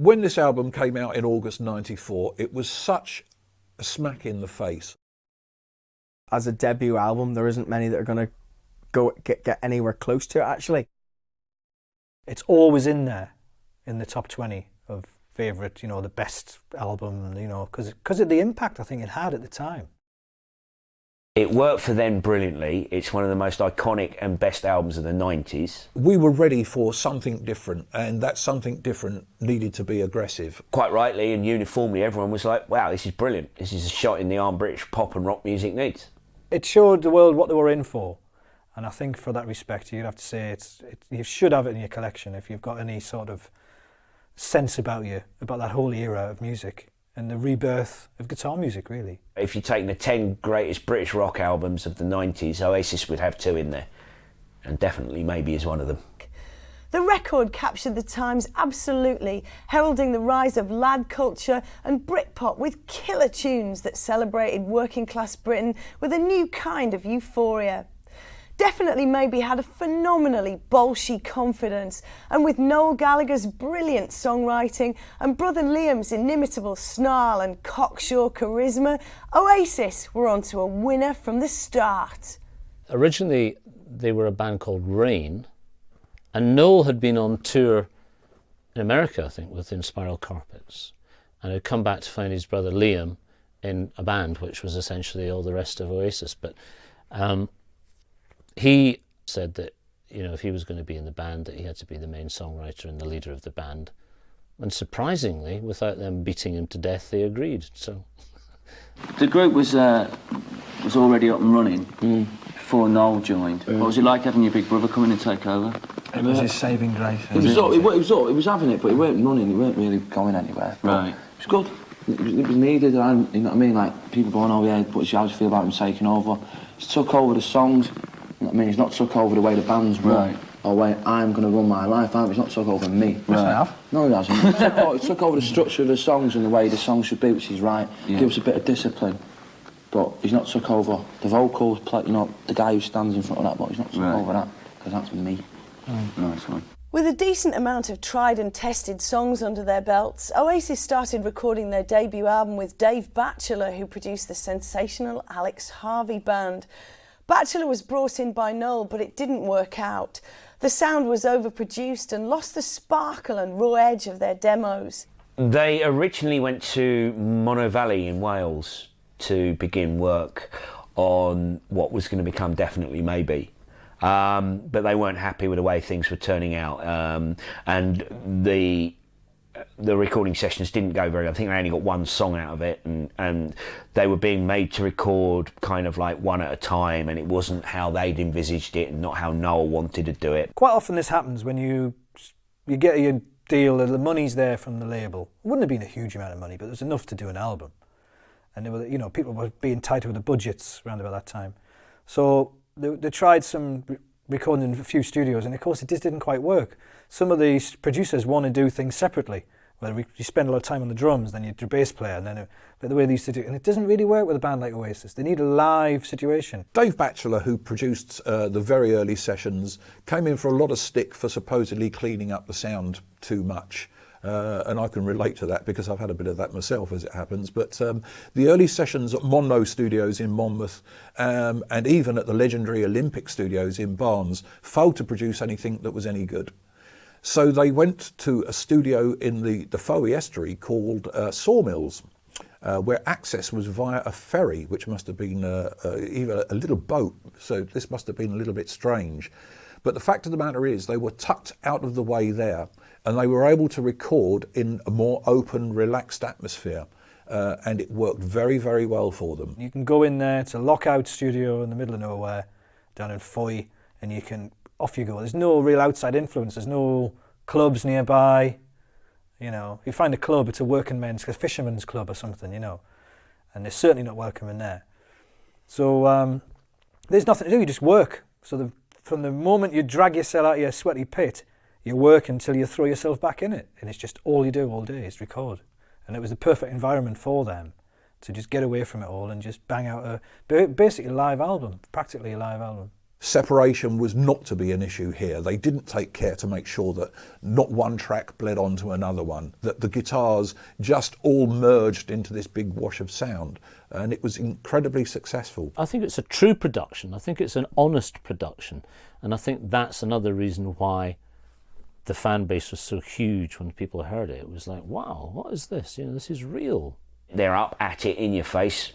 When this album came out in August '94, it was such a smack in the face. As a debut album, there isn't many that are going to get anywhere close to it, actually. It's always in there, in the top 20 of favourite, you know, the best album, you know, because of the impact I think it had at the time. It worked for them brilliantly. It's one of the most iconic and best albums of the 90s. We were ready for something different, and that something different needed to be aggressive. Quite rightly and uniformly, everyone was like, wow, this is brilliant. This is a shot in the arm British pop and rock music needs. It showed the world what they were in for, and I think for that respect, you'd have to say you should have it in your collection if you've got any sort of sense about you, about that whole era of music and the rebirth of guitar music, really. If you're taking the 10 greatest British rock albums of the 90s, Oasis would have 2 in there, and definitely maybe is one of them. The record captured the times absolutely, heralding the rise of lad culture and Britpop with killer tunes that celebrated working class Britain with a new kind of euphoria. Definitely maybe had a phenomenally bolshy confidence, and with Noel Gallagher's brilliant songwriting and brother Liam's inimitable snarl and cocksure charisma, Oasis were onto a winner from the start. Originally they were a band called Rain, and Noel had been on tour in America, I think, with Spiral Carpets, and had come back to find his brother Liam in a band which was essentially all the rest of Oasis. But he said that, you know, if he was going to be in the band, that he had to be the main songwriter and the leader of the band. And surprisingly, without them beating him to death, they agreed. So the group was already up and running before Noel joined. What was it like having your big brother come in and take over? It was his saving grace. He was having it, but he weren't running. He weren't really going anywhere. Right. It was good. It was needed. And, you know what I mean? Like people going, "Oh yeah, but how do you feel about him taking over?" He's took over the songs. You know what I mean? He's not took over the way the band's run, or way I'm going to run my life. He's not took over me. Right. No, he hasn't. He took over the structure of the songs and the way the songs should be, which is right. Yeah. Gives a bit of discipline, but he's not took over the vocals. You know, the guy who stands in front of that, but he's not took over that, because that's me. Nice one. With a decent amount of tried and tested songs under their belts, Oasis started recording their debut album with Dave Batchelor, who produced the sensational Alex Harvey Band. Batchelor was brought in by Noel, but it didn't work out. The sound was overproduced and lost the sparkle and raw edge of their demos. They originally went to Monnow Valley in Wales to begin work on what was going to become Definitely Maybe. But they weren't happy with the way things were turning out, and the recording sessions didn't go very well. I think they only got 1 song out of it, and they were being made to record kind of like one at a time, and it wasn't how they'd envisaged it and not how Noel wanted to do it. Quite often this happens when you get your deal, the money's there from the label. It wouldn't have been a huge amount of money, but there's enough to do an album. And there were, you know, people were being tighter with the budgets around about that time. So they tried some recording in a few studios, and of course it just didn't quite work. Some of the producers want to do things separately, where you spend a lot of time on the drums, then you do bass player, and then the way they used to do it. And it doesn't really work with a band like Oasis. They need a live situation. Dave Batchelor, who produced the very early sessions, came in for a lot of stick for supposedly cleaning up the sound too much. And I can relate to that because I've had a bit of that myself, as it happens. But the early sessions at Monnow Studios in Monmouth, and even at the legendary Olympic Studios in Barnes, failed to produce anything that was any good. So they went to a studio in the Fowey Estuary called Sawmills, where access was via a ferry, which must have been even a little boat. So this must have been a little bit strange. But the fact of the matter is they were tucked out of the way there, and they were able to record in a more open, relaxed atmosphere. And it worked very, very well for them. You can go in there, it's a lockout studio in the middle of nowhere, down in Fowey, and you can, off you go. There's no real outside influence, there's no clubs nearby. You know, you find a club, it's a working men's, a fisherman's club or something, you know, and they're certainly not welcome in there. So there's nothing to do, you just work. So from the moment you drag yourself out of your sweaty pit, you work until you throw yourself back in it, and it's just all you do all day is record. And it was the perfect environment for them to just get away from it all and just bang out basically a live album, practically a live album. Separation was not to be an issue here. They didn't take care to make sure that not one track bled onto another one, that the guitars just all merged into this big wash of sound, and it was incredibly successful. I think it's a true production. I think it's an honest production, and I think that's another reason why the fan base was so huge when people heard it. It was like, wow, what is this? You know, this is real. They're up at it in your face,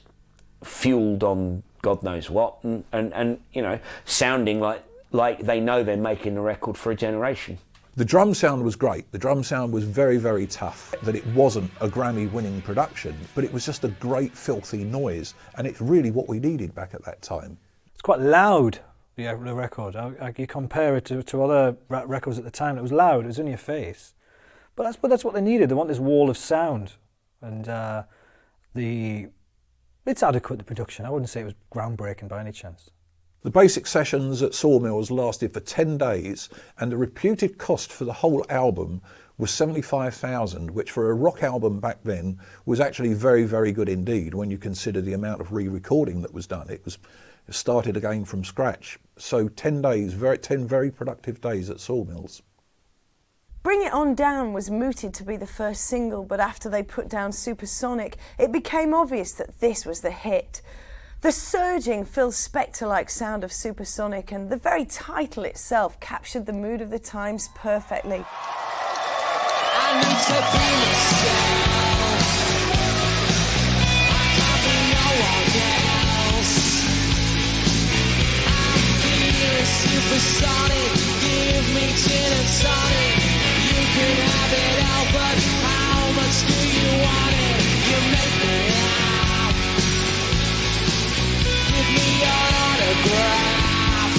fueled on God knows what, and you know, sounding like they know they're making a record for a generation. The drum sound was great. The drum sound was very, very tough. That it wasn't a Grammy-winning production, but it was just a great, filthy noise, and it's really what we needed back at that time. It's quite loud, the record. You compare it to other records at the time. It was loud. It was in your face, but that's what they needed. They want this wall of sound, and it's adequate, the production. I wouldn't say it was groundbreaking by any chance. The basic sessions at Sawmills lasted for 10 days, and the reputed cost for the whole album was $75,000, which for a rock album back then was actually very, very good indeed when you consider the amount of re-recording that was done. It started again from scratch. So 10 days, 10 very productive days at Sawmills. Bring It On Down was mooted to be the first single, but after they put down Supersonic, it became obvious that this was the hit. The surging Phil Spector-like sound of Supersonic and the very title itself captured the mood of the times perfectly. I need to be myself. I can't be no one else. I'm feeling supersonic. Give me gin and tonic. You can have it all, but how much do you want it? You make me laugh. Give me your autograph.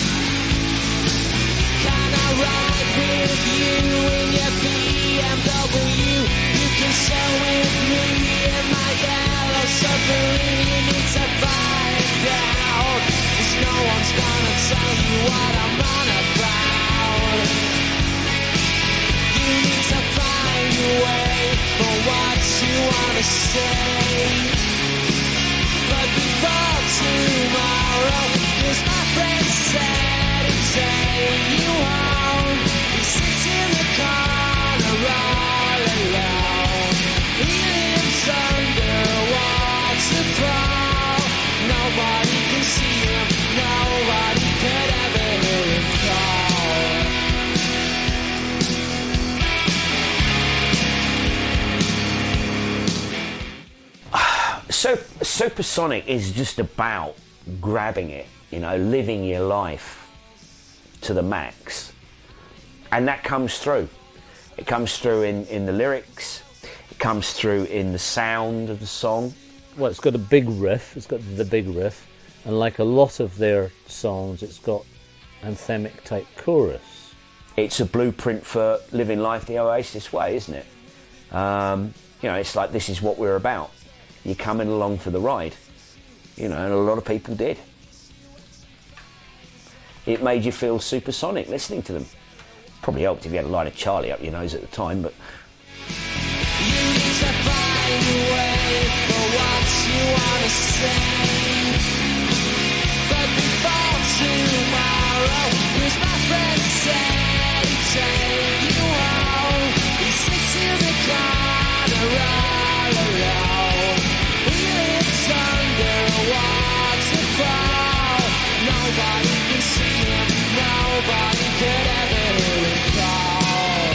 Can I ride with you in your BMW? You can sail with me in my yellow submarine. You need to find out, 'cause no one's gonna tell you what I'm on about. You need to find a way for what you wanna say. But before tomorrow, 'cause my friend said he'd take you home. He sits in the corner all alone. He lives under a waterfall. Nobody can see him. Nobody could ever hear him call. So Supersonic is just about grabbing it, you know, living your life to the max, and that comes through. It comes through in the lyrics. It comes through in the sound of the song. Well, it's got a big riff. It's got the big riff, and like a lot of their songs, it's got anthemic type chorus. It's a blueprint for living life the Oasis way, isn't it? You know, it's like, this is what we're about. You're coming along for the ride, you know, and a lot of people did. It made you feel supersonic listening to them. Probably helped if you had a line of Charlie up your nose at the time, but... You need to find a way for what you want to say. But before tomorrow, 'cause my friend said he'd take you home. He sits in the corner all alone. He lives under a waterfall. Nobody can see him. Nobody could ever hear him call.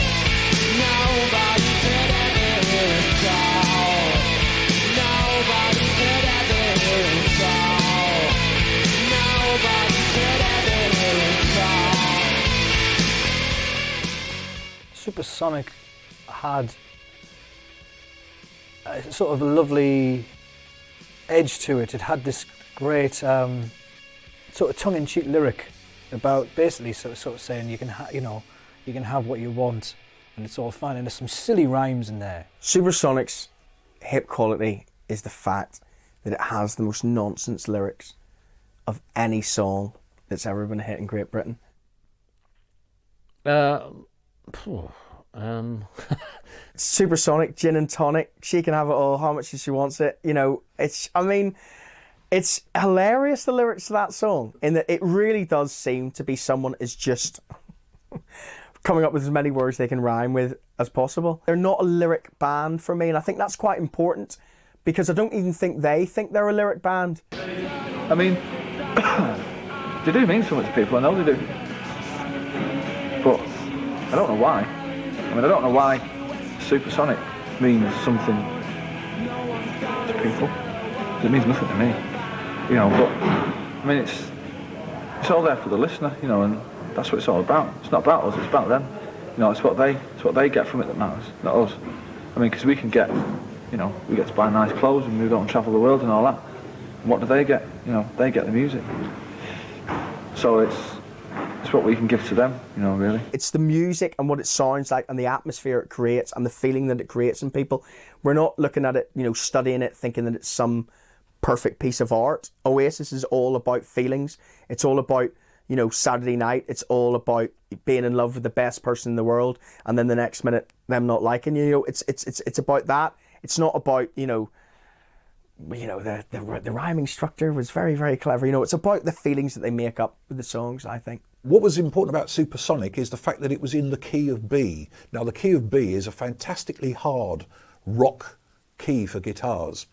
Nobody could ever hear him call. Nobody could ever hear him call. Nobody could ever hear him call. Supersonic had a sort of a lovely edge to it. It had this great sort of tongue-in-cheek lyric about basically sort of saying you can have what you want, and it's all fine. And there's some silly rhymes in there. Supersonic's hip quality is the fact that it has the most nonsense lyrics of any song that's ever been a hit in Great Britain. Supersonic, gin and tonic, she can have it all, how much she wants it. You know, it's It's hilarious, the lyrics to that song, in that it really does seem to be someone is just coming up with as many words they can rhyme with as possible. They're not a lyric band for me, and I think that's quite important, because I don't even think they think they're a lyric band. I mean, they do mean so much to people, I know they do. But I don't know why. I mean, I don't know why Supersonic means something to people. It means nothing to me. You know, but I mean, it's all there for the listener, you know, and that's what it's all about. It's not about us, it's about them. You know, it's what they get from it that matters, not us. I mean, because we can get, you know, we get to buy nice clothes and we go and travel the world and all that. And what do they get? You know, they get the music. So it's what we can give to them, you know, really. It's the music and what it sounds like and the atmosphere it creates and the feeling that it creates in people. We're not looking at it, you know, studying it, thinking that it's some perfect piece of art. Oasis is all about feelings. It's all about, you know, Saturday night. It's all about being in love with the best person in the world, and then the next minute them not liking you. You know, it's about that. It's not about, you know, the rhyming structure was very, very clever. You know, it's about the feelings that they make up with the songs, I think. What was important about Supersonic is the fact that it was in the key of B. Now, the key of B is a fantastically hard rock key for guitars.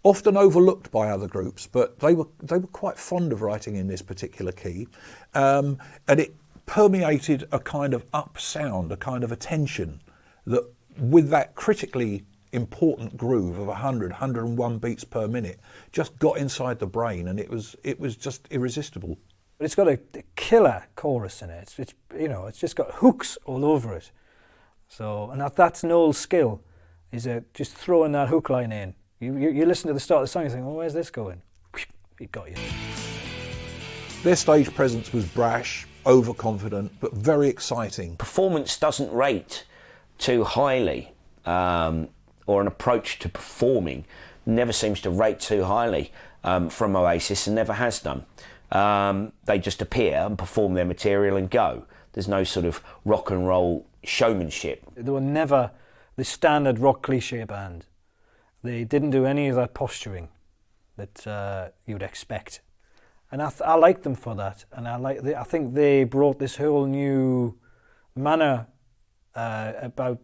Often overlooked by other groups, but they were quite fond of writing in this particular key, and it permeated a kind of up sound, a kind of a tension that, with that critically important groove of 101 beats per minute, just got inside the brain, and it was just irresistible. But it's got a killer chorus in it. It's you know, it's just got hooks all over it. So, and that's Noel's skill, is just throwing that hook line in. You listen to the start of the song, you think, well, where's this going? He got you. Their stage presence was brash, overconfident, but very exciting. Performance doesn't rate too highly, or an approach to performing never seems to rate too highly from Oasis, and never has done. They just appear and perform their material and go. There's no sort of rock and roll showmanship. They were never the standard rock cliche band. They didn't do any of that posturing that you would expect, and I like them for that. And I think they brought this whole new manner about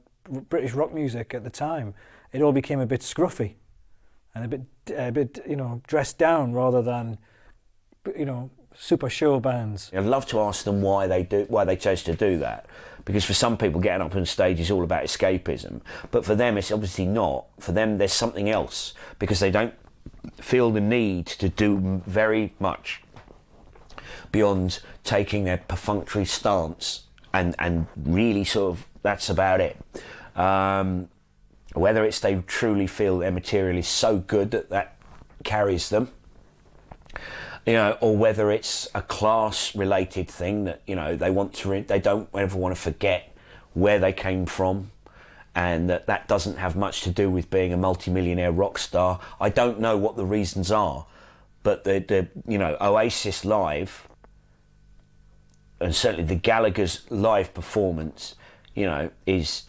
British rock music at the time. It all became a bit scruffy and a bit you know, dressed down rather than, you know, super show bands. I'd love to ask them why they chose to do that, because for some people getting up on stage is all about escapism, but for them it's obviously not. For them there's something else, because they don't feel the need to do very much beyond taking their perfunctory stance and really sort of that's about it. Whether it's they truly feel their material is so good that carries them, you know, or whether it's a class-related thing that, you know, they don't ever want to forget where they came from, and that doesn't have much to do with being a multi-millionaire rock star. I don't know what the reasons are, but the you know, Oasis live, and certainly the Gallagher's live performance, you know, is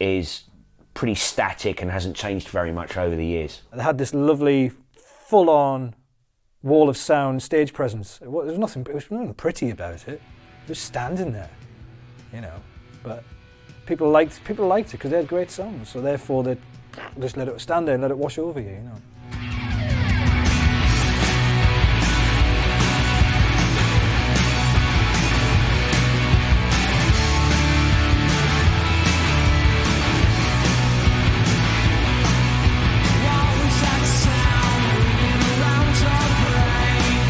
pretty static and hasn't changed very much over the years. They had this lovely, full-on wall of sound stage presence. There was nothing pretty about it. It was standing there, you know. But people liked it because they had great songs. So therefore, they just let it stand there and let it wash over you, you know. Sound ringing around your brain.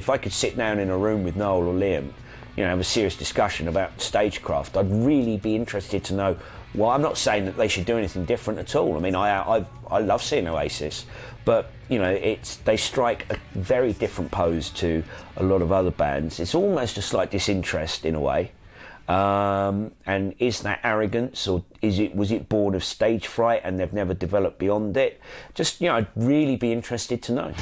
if I could sit down in a room with Noel or Liam, you know, have a serious discussion about stagecraft, I'd really be interested to know. Well, I'm not saying that they should do anything different at all. I mean, I love seeing Oasis, but you know, they strike a very different pose to a lot of other bands. It's almost a slight disinterest in a way. And is that arrogance, or was it born of stage fright and they've never developed beyond it? Just, you know, I'd really be interested to know.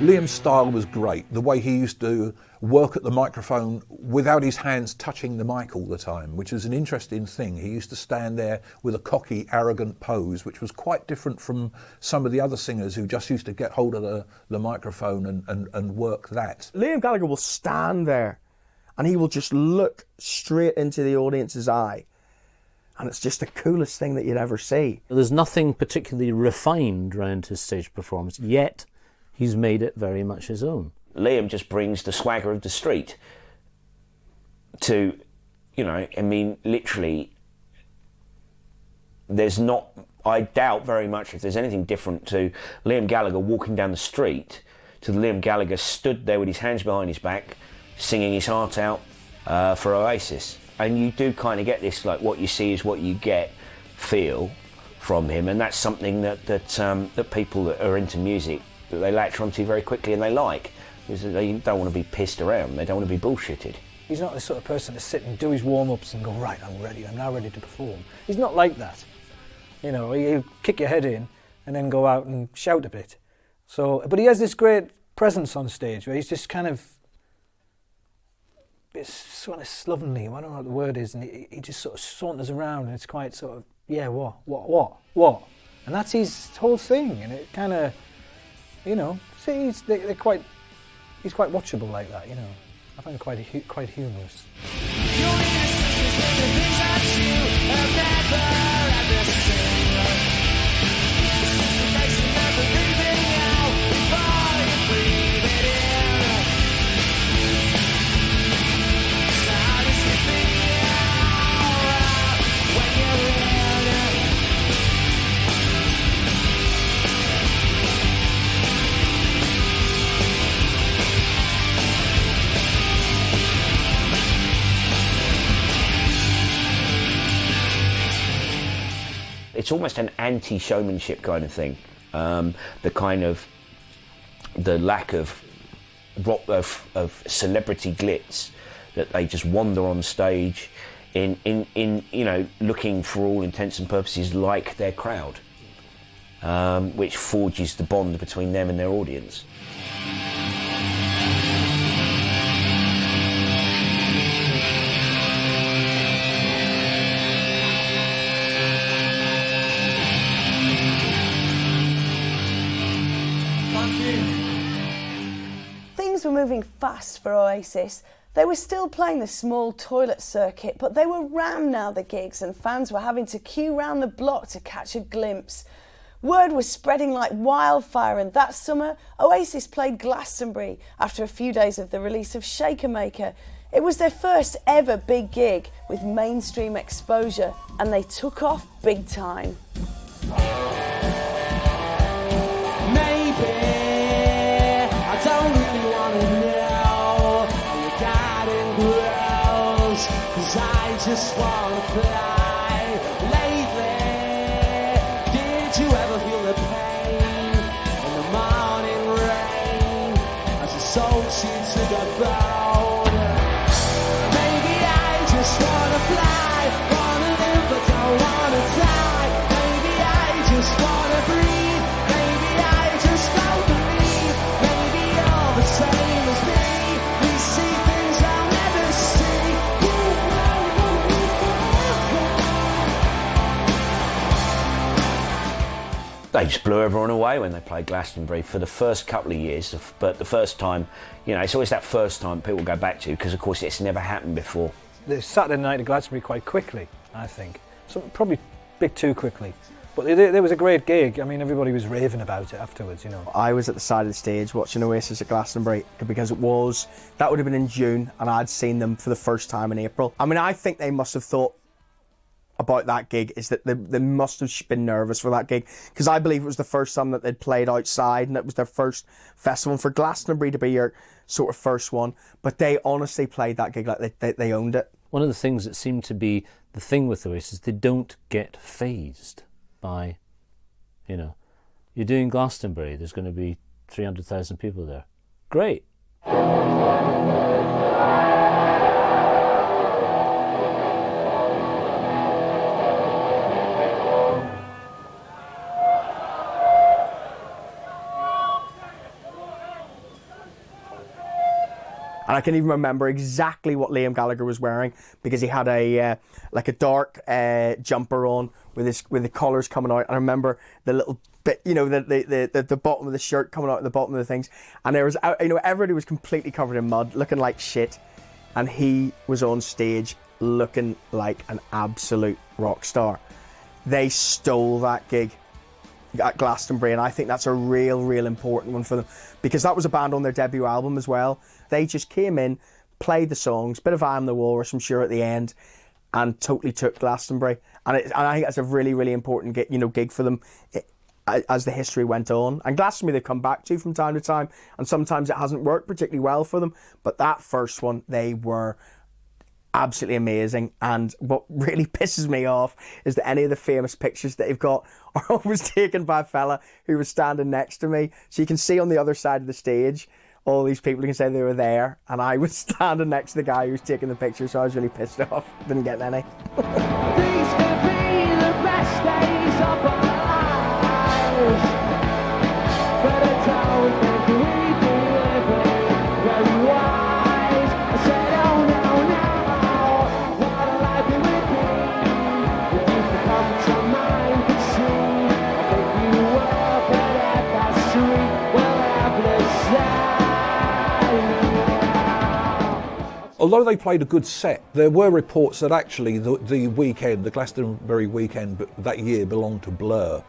Liam's style was great. The way he used to work at the microphone without his hands touching the mic all the time, which was an interesting thing. He used to stand there with a cocky, arrogant pose, which was quite different from some of the other singers who just used to get hold of the microphone and work that. Liam Gallagher will stand there and he will just look straight into the audience's eye. And it's just the coolest thing that you'd ever see. There's nothing particularly refined around his stage performance, yet he's made it very much his own. Liam just brings the swagger of the street to, you know, I mean, literally, I doubt very much if there's anything different to Liam Gallagher walking down the street to the Liam Gallagher stood there with his hands behind his back, singing his heart out for Oasis. And you do kind of get this, like, what you see is what you get feel from him, and that's something that people that are into music, that they latch onto very quickly and they like, because they don't want to be pissed around, they don't want to be bullshitted. He's not the sort of person to sit and do his warm-ups and go, right, I'm now ready to perform. He's not like that. You know, he'll kick your head in and then go out and shout a bit. So, but he has this great presence on stage where he's just kind of, it's sort of slovenly, I don't know what the word is, and he just sort of saunters around and it's quite sort of, yeah, what? And that's his whole thing, and it kind of, you know, see, he's quite watchable like that, you know. I find it quite humorous. It's almost an anti-showmanship kind of thing. The lack of celebrity glitz, that they just wander on stage in you know, looking for all intents and purposes like their crowd, which forges the bond between them and their audience. Things were moving fast for Oasis. They were still playing the small toilet circuit, but they were rammed now, the gigs, and fans were having to queue round the block to catch a glimpse. Word was spreading like wildfire, and that summer, Oasis played Glastonbury after a few days of the release of Shaker Maker. It was their first ever big gig with mainstream exposure, and they took off big time. I just wanna fly. Lately, did you ever feel the pain in the morning rain as it soaks you to the bone? Maybe I just wanna fly, wanna live but don't wanna die. Maybe I just wanna breathe. Maybe I just don't believe. Maybe you're the same as me. We see things I'll never see. they just blew everyone away when they played Glastonbury for the first couple of years. But the first time, you know, it's always that first time people go back to, because of course it's never happened before. The Saturday night at Glastonbury quite quickly, I think. So probably a bit too quickly. But there was a great gig. I mean, everybody was raving about it afterwards, you know. I was at the side of the stage watching Oasis at Glastonbury because that would have been in June, and I'd seen them for the first time in April. I mean, I think they must have thought about that gig is that they must have been nervous for that gig, because I believe it was the first time that they'd played outside, and it was their first festival. And for Glastonbury to be your sort of first one, but they honestly played that gig like they owned it. One of the things that seemed to be the thing with Oasis, they don't get fazed by, you know, you're doing Glastonbury, there's going to be 300,000 people there. Great. And I can even remember exactly what Liam Gallagher was wearing, because he had a dark jumper on with the collars coming out. And I remember the little bit, you know, the bottom of the shirt coming out at the bottom of the things. And there was, you know, everybody was completely covered in mud, looking like shit. And he was on stage looking like an absolute rock star. They stole that gig at Glastonbury, and I think that's a real important one for them, because that was a band on their debut album as well. They just came in, played the songs, bit of I Am the Walrus, I'm sure, at the end, and totally took Glastonbury. And I think that's a really important gig for them as the history went on. And Glastonbury they've come back to from time to time, and sometimes it hasn't worked particularly well for them, but that first one, they were absolutely amazing. And what really pisses me off is that any of the famous pictures that they've got are always taken by a fella who was standing next to me. So you can see on the other side of the stage all these people who can say they were there, and I was standing next to the guy who was taking the picture, so I was really pissed off. Didn't get any. These could be the best days of our lives, but I don't think we'd be living very wise. I said, oh no, what a life it would be if you could come to mind could see. I think you were, but at that sweet, well, helpless. Although they played a good set, there were reports that actually the weekend, the Glastonbury weekend that year, belonged to Blur.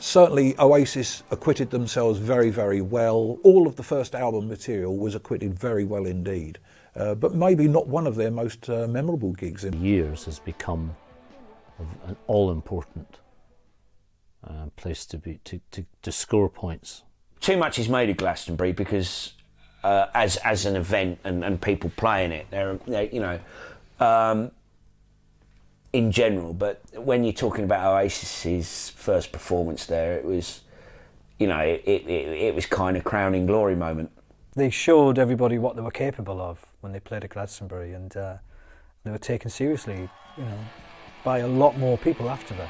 Certainly Oasis acquitted themselves very well. All of the first album material was acquitted very well indeed, but maybe not one of their most memorable gigs. In years has become an all-important place to score points. Too much is made of Glastonbury because as an event and people playing it, they're you know, in general. But when you're talking about Oasis's first performance there, it was, you know, it was kind of crowning glory moment. They showed everybody what they were capable of when they played at Glastonbury, and they were taken seriously, you know, by a lot more people after that.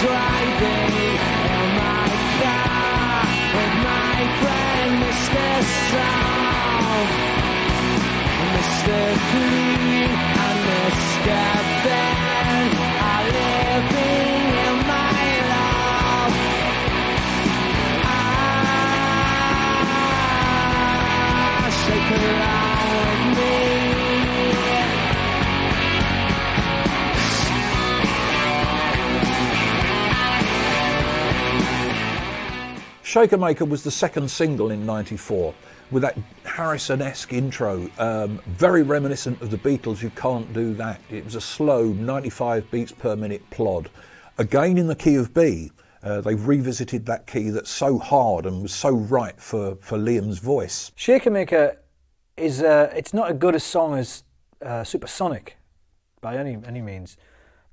Driving in my car with my friend Mr. South, Mr. Clean and Mr. Ben are living in my love. Shake around with me. Shaker Maker was the second single in '94, with that Harrison-esque intro, very reminiscent of the Beatles' You Can't Do That. It was a slow 95 beats per minute plod. Again in the key of B, they've revisited that key that's so hard and was so right for Liam's voice. Shaker Maker is it's not as good a song as Supersonic, by any means.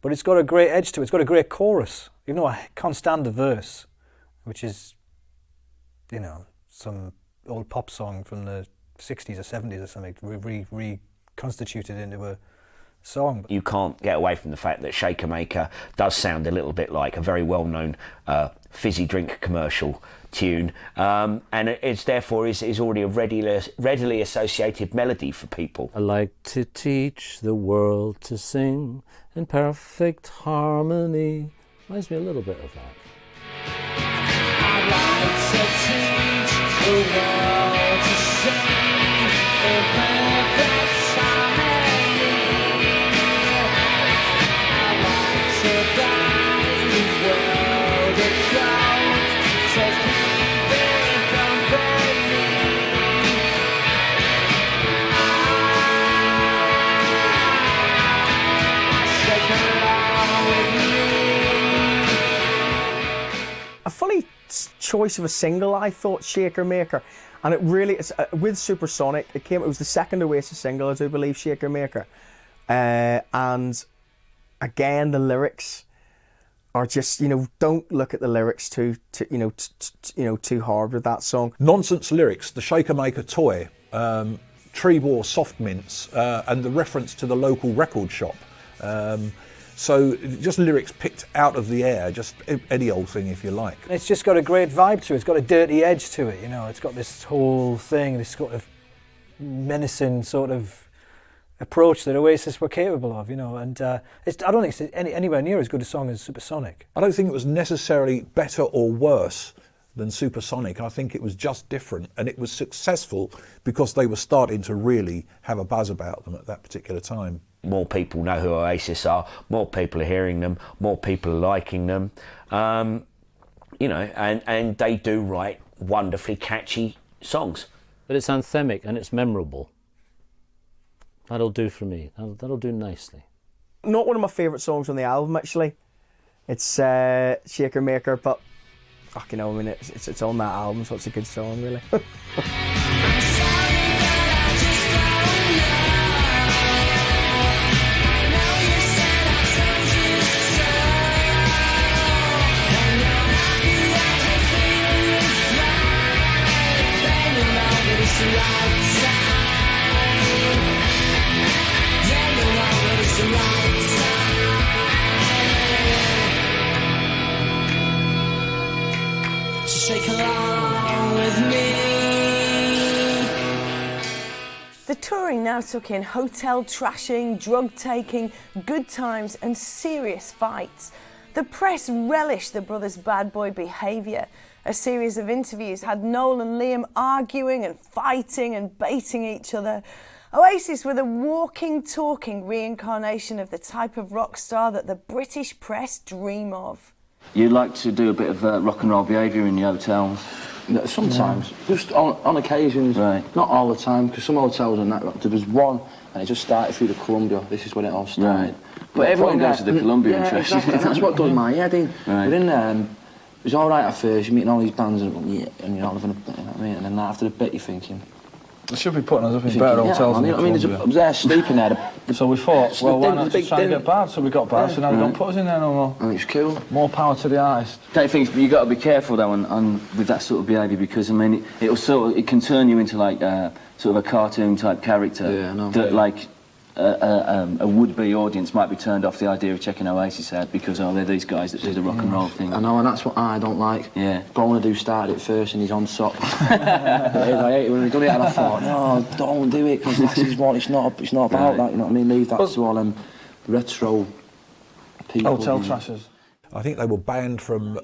But it's got a great edge to it. It's got a great chorus. Even though I can't stand the verse, which is, you know, some old pop song from the 60s or 70s or something, reconstituted into a song. You can't get away from the fact that Shaker Maker does sound a little bit like a very well-known fizzy drink commercial tune, and it's therefore is already a readily associated melody for people. I like to teach the world to sing in perfect harmony. Reminds me a little bit of that. I'd like to teach the world to sing in perfect harmony. I'd like to guide the world of gold to keep it company. Shake along with me. A funny choice of a single, I thought, Shaker Maker, and it really is with Supersonic. It was the second Oasis single, I do believe, Shaker Maker, and again the lyrics are just, you know, don't look at the lyrics too hard with that song. Nonsense lyrics, the Shaker Maker toy, Trebor soft mints, and the reference to the local record shop. So just lyrics picked out of the air, just any old thing if you like. It's just got a great vibe to it. It's got a dirty edge to it, you know. It's got this whole thing, this sort of menacing sort of approach that Oasis were capable of, you know. And I don't think it's anywhere near as good a song as Supersonic. I don't think it was necessarily better or worse than Supersonic. I think it was just different, and it was successful because they were starting to really have a buzz about them at that particular time. More people know who Oasis are, more people are hearing them, more people are liking them, you know, and they do write wonderfully catchy songs. But it's anthemic and it's memorable. That'll do for me. That'll do nicely. Not one of my favourite songs on the album, actually. It's Shaker Maker, but you know, I mean, it's on that album, so it's a good song, really. Shake along with me. The touring now took in hotel trashing, drug taking, good times and serious fights. The press relished the brothers' bad boy behaviour. A series of interviews had Noel and Liam arguing and fighting and baiting each other. Oasis were the walking, talking reincarnation of the type of rock star that the British press dream of. You like to do a bit of rock and roll behaviour in your hotels? Sometimes, just on occasions, right. Not all the time, because some hotels are not. There was one, and it just started through the Columbia. This is when it all started. Right. But everyone goes to the Columbia and trashes. Exactly. That's what does my head in. Right. But in there, it was all right at first. You're meeting all these bands, and you're all having a, you know what I mean? And then after a bit, you're thinking, They should be putting us up in better hotels than I mean, I was there sleeping there. So we thought, well, why not just try and get bad? So we got bad, so now they don't put us in there no more. And it's cool. More power to the artist. Don't you think you got to be careful though with that sort of behaviour, because I mean it can turn you into like sort of a cartoon type character. Yeah, I know. That like a would-be audience might be turned off the idea of checking Oasis out because they're these guys that do the rock and roll thing. I know, and that's what I don't like. Yeah. Going to do started it first and he's on top. I hate it when we done it, and I thought, no, don't do it, because this is what it's not about that. You know what I mean? Leave that to all them retro people. Hotel trashers. I think they were banned from,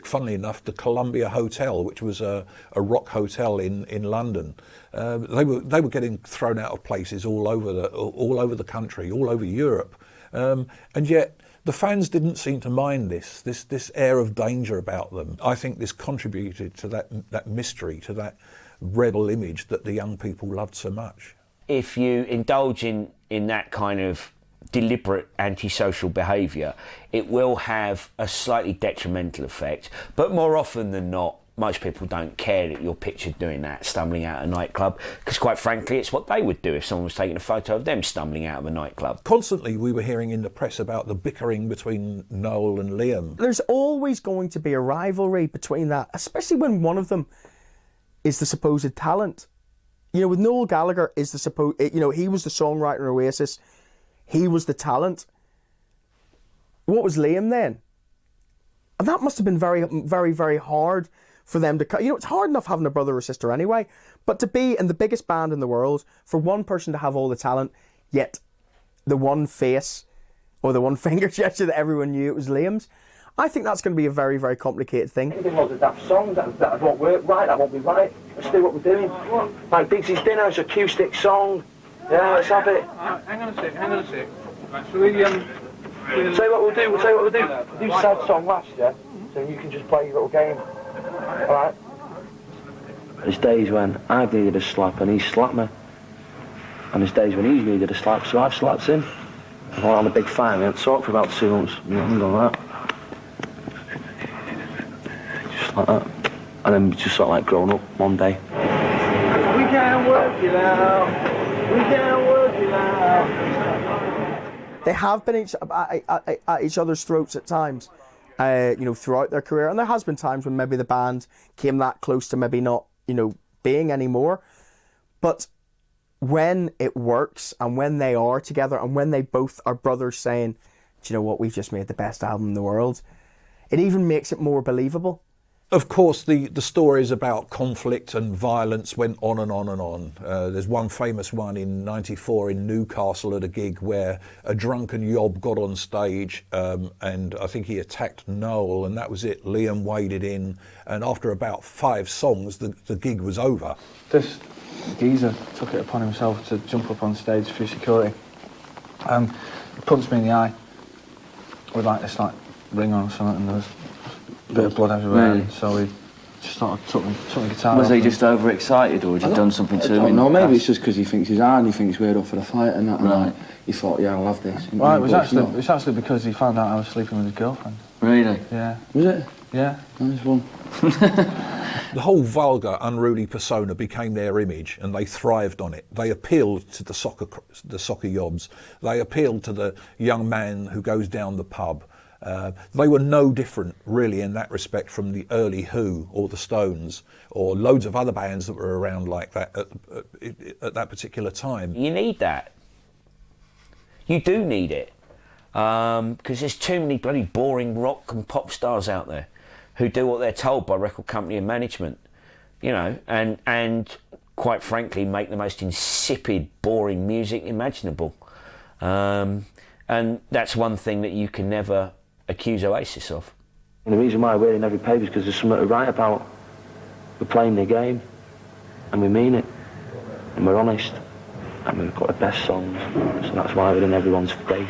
funnily enough, the Columbia Hotel, which was a rock hotel in London. They were getting thrown out of places all over the country, all over Europe, and yet the fans didn't seem to mind this air of danger about them. I think this contributed to that mystery, to that rebel image that the young people loved so much. If you indulge in that kind of deliberate antisocial behaviour, it will have a slightly detrimental effect, but more often than not most people don't care that you're pictured doing that, stumbling out of a nightclub, because quite frankly, it's what they would do if someone was taking a photo of them stumbling out of a nightclub. Constantly we were hearing in the press about the bickering between Noel and Liam. There's always going to be a rivalry between that, especially when one of them is the supposed talent. You know, with Noel Gallagher is the supposed, you know, he was the songwriter in Oasis, he was the talent. What was Liam then? And that must have been very, very, very hard for them to... You know, it's hard enough having a brother or sister anyway, but to be in the biggest band in the world, for one person to have all the talent, yet the one face or the one finger gesture that everyone knew it was Liam's, I think that's going to be a very, very complicated thing. Anything was a daft song that won't work right, that won't be right. Let's do what we're doing. What? Like Digsy's Dinner, it's an acoustic song. Yeah, let's have it. Hang on a sec. Right, so we, say what we'll do, We'll do sad song last, yeah? So you can just play your little game. Alright? There's days when I've needed a slap and he's slapped me. And there's days when he's needed a slap, so I've slapped him. I went on a big fight, we haven't talked for about 2 months. You know, I'm going like that. Just like that. And then just sort of like grown up one day. We can't work it out. We can't work it out. They have been at each other's throats at times, you know, throughout their career. And there has been times when maybe the band came that close to maybe not, you know, being anymore. But when it works and when they are together and when they both are brothers saying, do you know what, we've just made the best album in the world, it even makes it more believable. Of course, the stories about conflict and violence went on and on and on. There's one famous one in '94 in Newcastle at a gig where a drunken yob got on stage and I think he attacked Noel, and that was it. Liam waded in, and after about 5 songs, the gig was over. This geezer took it upon himself to jump up on stage through security. He punched me in the eye with like this ring on or something, and there was a bit of blood everywhere. Really? So we just sort of took the guitar Was off he just overexcited, or had you done something to him? No, maybe it's just because he thinks he's hard and he thinks we're up for the fight and that. Right. And he thought, yeah, I'll have this. Well, it was actually because he found out I was sleeping with his girlfriend. Really? Yeah. Was it? Yeah. Nice one. The whole vulgar, unruly persona became their image, and they thrived on it. They appealed to the soccer yobs. They appealed to the young man who goes down the pub. They were no different, really, in that respect from the early Who or the Stones or loads of other bands that were around like that at that particular time. You need that. You do need it. Because there's too many bloody boring rock and pop stars out there who do what they're told by record company and management, you know, and quite frankly make the most insipid, boring music imaginable. And that's one thing that you can never accuse Oasis of. And the reason why we're in every paper is because there's something to write about. We're playing the game, and we mean it, and we're honest, and we've got the best songs, so that's why we're in everyone's face.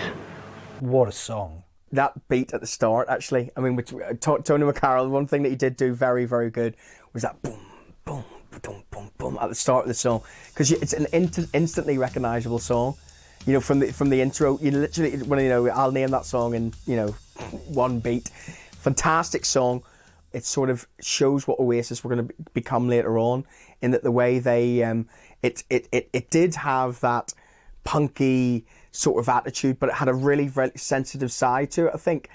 What a song. That beat at the start, actually, I mean, Tony McCarroll, one thing that he did do very, very good was that boom, boom, boom, boom, boom at the start of the song, because it's an instantly recognisable song. You know, from the intro, you literally, when you know, I'll name that song in, you know, one beat. Fantastic song. It sort of shows what Oasis were going to become later on, in that the way they, it did have that punky sort of attitude, but it had a really, very sensitive side to it, I think.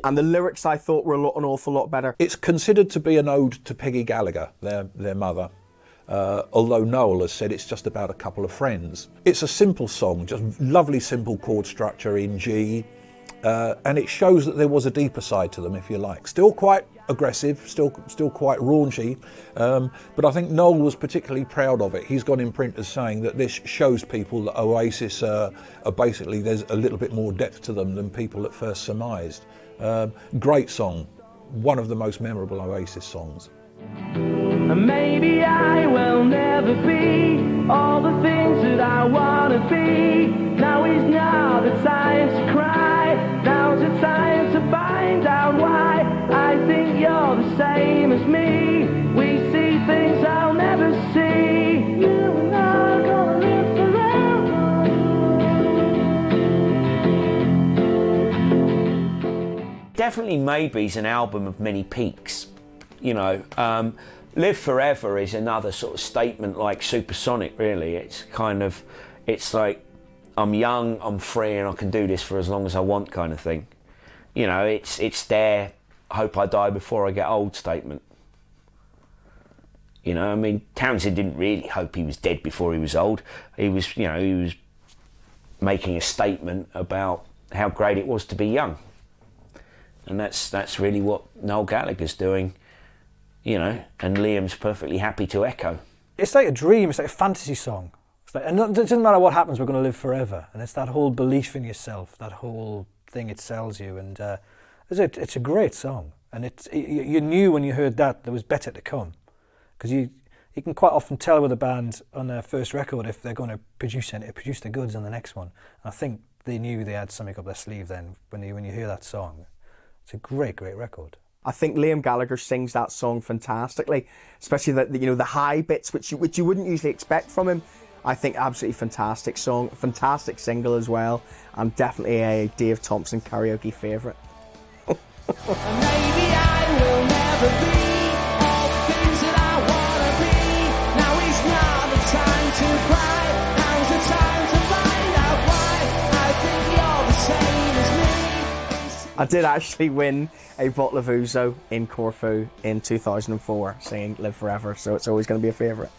And the lyrics, I thought, were an awful lot better. It's considered to be an ode to Peggy Gallagher, their mother. Although Noel has said it's just about a couple of friends. It's a simple song, just lovely simple chord structure in G, and it shows that there was a deeper side to them, if you like. Still quite aggressive, still quite raunchy, but I think Noel was particularly proud of it. He's got in print as saying that this shows people that Oasis are basically, there's a little bit more depth to them than people at first surmised. Great song, one of the most memorable Oasis songs. Maybe I will never be all the things that I want to be. Now is not the time to cry. Now's the time to find out why. I think you're the same as me. We see things I'll never see. You and I are gonna live forever. Definitely Maybe's an album of many peaks. you know. Live Forever is another sort of statement like Supersonic, really. It's kind of, it's like, I'm young, I'm free, and I can do this for as long as I want kind of thing. You know, it's their hope I die before I get old statement. You know, I mean, Townsend didn't really hope he was dead before he was old. He was, you know, he was making a statement about how great it was to be young. And that's really what Noel Gallagher's doing, you know, and Liam's perfectly happy to echo. It's like a dream, it's like a fantasy song. It's like, and it doesn't matter what happens, we're going to live forever. And it's that whole belief in yourself, that whole thing it sells you. And it's a great song. And you knew when you heard that there was better to come. Because you can quite often tell with a band on their first record if they're going to produce the goods on the next one. And I think they knew they had something up their sleeve then when you hear that song. It's a great, great record. I think Liam Gallagher sings that song fantastically, especially the high bits which you wouldn't usually expect from him. I think absolutely fantastic song, fantastic single as well, and definitely a Dave Thompson karaoke favourite. Maybe I will never be all the things that I wanna be. Now is not the time to cry. Now's the time to find out why. I think you're the same as me. I did actually win a bottle of Ouzo in Corfu in 2004, singing Live Forever, so it's always going to be a favourite.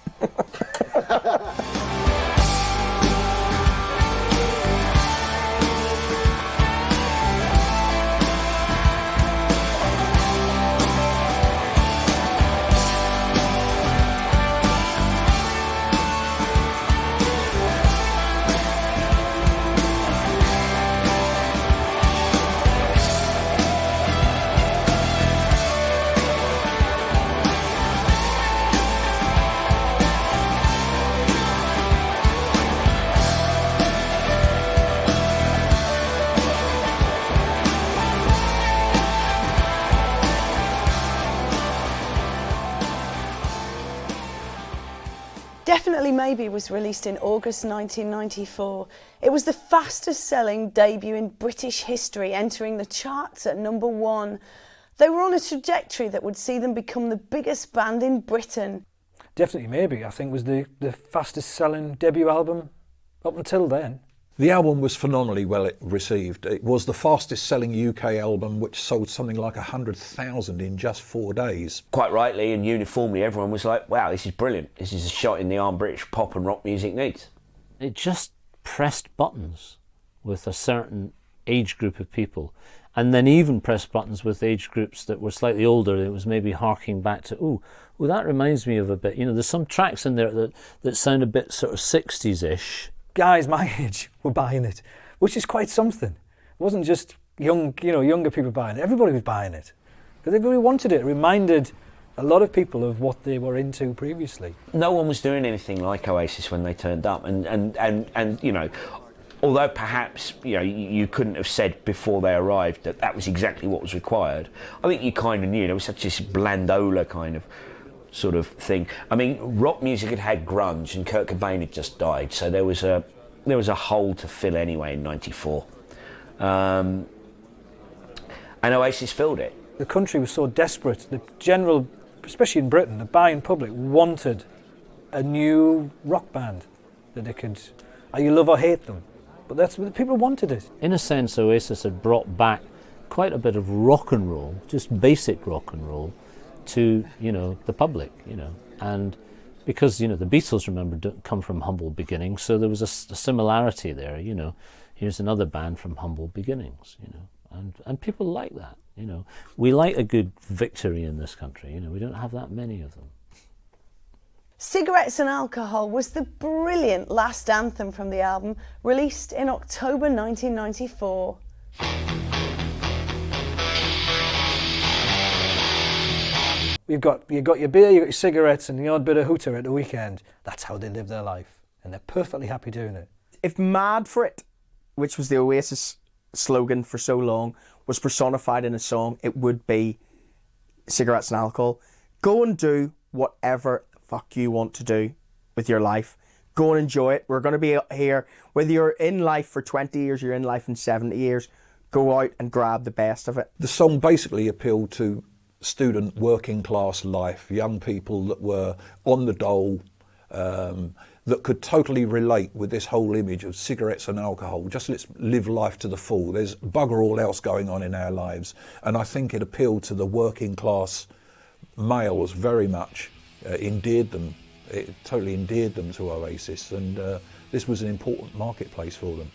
Definitely Maybe was released in August 1994. It was the fastest selling debut in British history, entering the charts at number 1. They were on a trajectory that would see them become the biggest band in Britain. Definitely Maybe, I think, was the fastest selling debut album up until then. The album was phenomenally well received. It was the fastest selling UK album, which sold something like 100,000 in just 4 days. Quite rightly and uniformly, everyone was like, wow, this is brilliant. This is a shot in the arm British pop and rock music needs. It just pressed buttons with a certain age group of people, and then even pressed buttons with age groups that were slightly older. It was maybe harking back to, oh, that reminds me of a bit. You know, there's some tracks in there that sound a bit sort of 60s-ish. Guys my age were buying it, which is quite something. It wasn't just younger people buying it. Everybody was buying it because everybody wanted it. It reminded a lot of people of what they were into previously. No one was doing anything like Oasis when they turned up, and you know, although perhaps you couldn't have said before they arrived that was exactly what was required. I think you kind of knew there was such this blandola kind of sort of thing. I mean, rock music had grunge, and Kurt Cobain had just died, so there was a hole to fill anyway in '94, and Oasis filled it. The country was so desperate. The general, especially in Britain, the buying public wanted a new rock band that they could, you love or hate them, but that's what people wanted it. In a sense, Oasis had brought back quite a bit of rock and roll, just basic rock and roll, to the public, and because the Beatles, remember, don't come from humble beginnings, so there was a similarity there. Here's another band from humble beginnings, and people like that. We like a good victory in this country. We don't have that many of them. Cigarettes and Alcohol was the brilliant last anthem from the album, released in October 1994. You got your beer, you got your cigarettes, and the odd bit of hooter at the weekend. That's how they live their life, and they're perfectly happy doing it. If Mad for It, which was the Oasis slogan for so long, was personified in a song, it would be cigarettes and alcohol. Go and do whatever the fuck you want to do with your life. Go and enjoy it. We're going to be here, whether you're in life for 20 years, you're in life in 70 years, go out and grab the best of it. The song basically appealed to student working class life, young people that were on the dole, that could totally relate with this whole image of cigarettes and alcohol. Just let's live life to the full. There's bugger all else going on in our lives. And I think it appealed to the working class males very much, it totally endeared them to Oasis, and this was an important marketplace for them.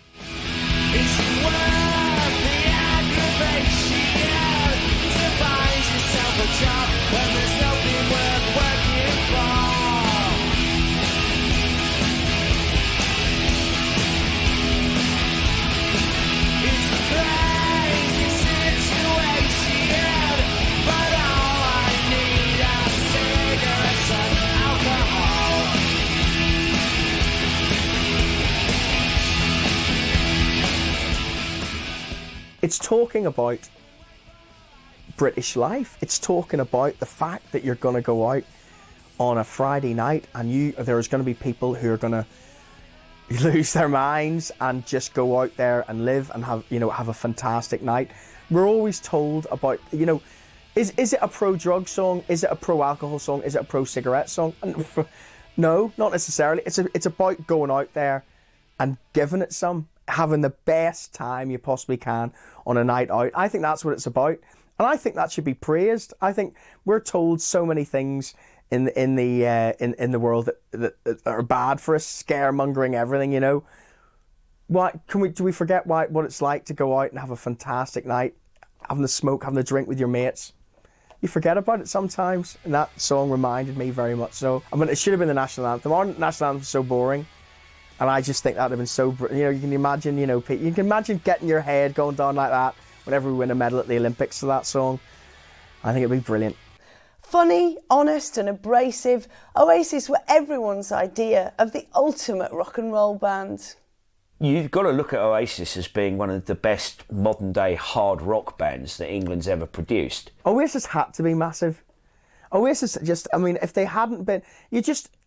It's worth the aggravation to find yourself a job when there's nothing worth working for. It's a crazy situation, but all I need are cigarettes and alcohol. It's talking about British life. It's talking about the fact that you're going to go out on a Friday night and there's going to be people who are going to lose their minds and just go out there and live and have a fantastic night. We're always told about, is it a pro-drug song? Is it a pro-alcohol song? Is it a pro-cigarette song? No, not necessarily. It's about going out there and giving it some, having the best time you possibly can on a night out. I think that's what it's about, and I think that should be praised. I think we're told so many things in the world that are bad for us, scaremongering everything. Why do we forget what it's like to go out and have a fantastic night, having the smoke, having the drink with your mates? You forget about it sometimes, and that song reminded me very much so. I mean, it should have been the national anthem. Our national anthem is so boring. And I just think that would have been so, you can imagine, you can imagine getting your head going down like that whenever we win a medal at the Olympics to that song. I think it'd be brilliant. Funny, honest and abrasive, Oasis were everyone's idea of the ultimate rock and roll band. You've got to look at Oasis as being one of the best modern day hard rock bands that England's ever produced. Oasis had to be massive. Oasis if they hadn't been,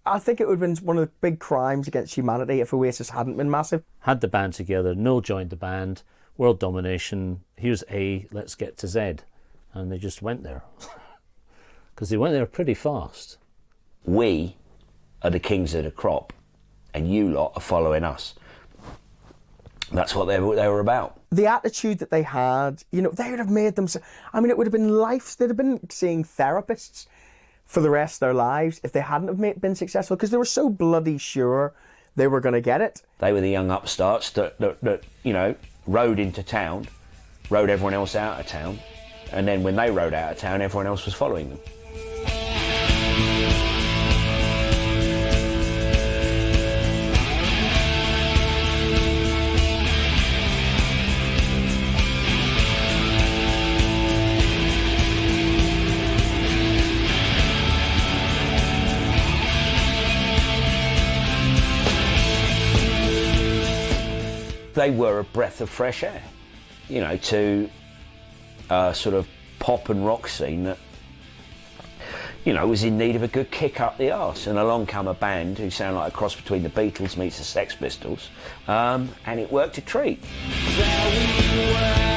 I think it would have been one of the big crimes against humanity if Oasis hadn't been massive. Had the band together, Noel joined the band, world domination, here's A, let's get to Z. And they just went there. Because they went there pretty fast. We are the kings of the crop, and you lot are following us. That's what they were about. The attitude that they had, they would have made them... it would have been life. They'd have been seeing therapists for the rest of their lives if they hadn't have been successful, because they were so bloody sure they were going to get it. They were the young upstarts that rode into town, rode everyone else out of town, and then when they rode out of town, everyone else was following them. They were a breath of fresh air, to a sort of pop and rock scene that, was in need of a good kick up the arse. And along come a band who sound like a cross between the Beatles meets the Sex Pistols, and it worked a treat. There we were.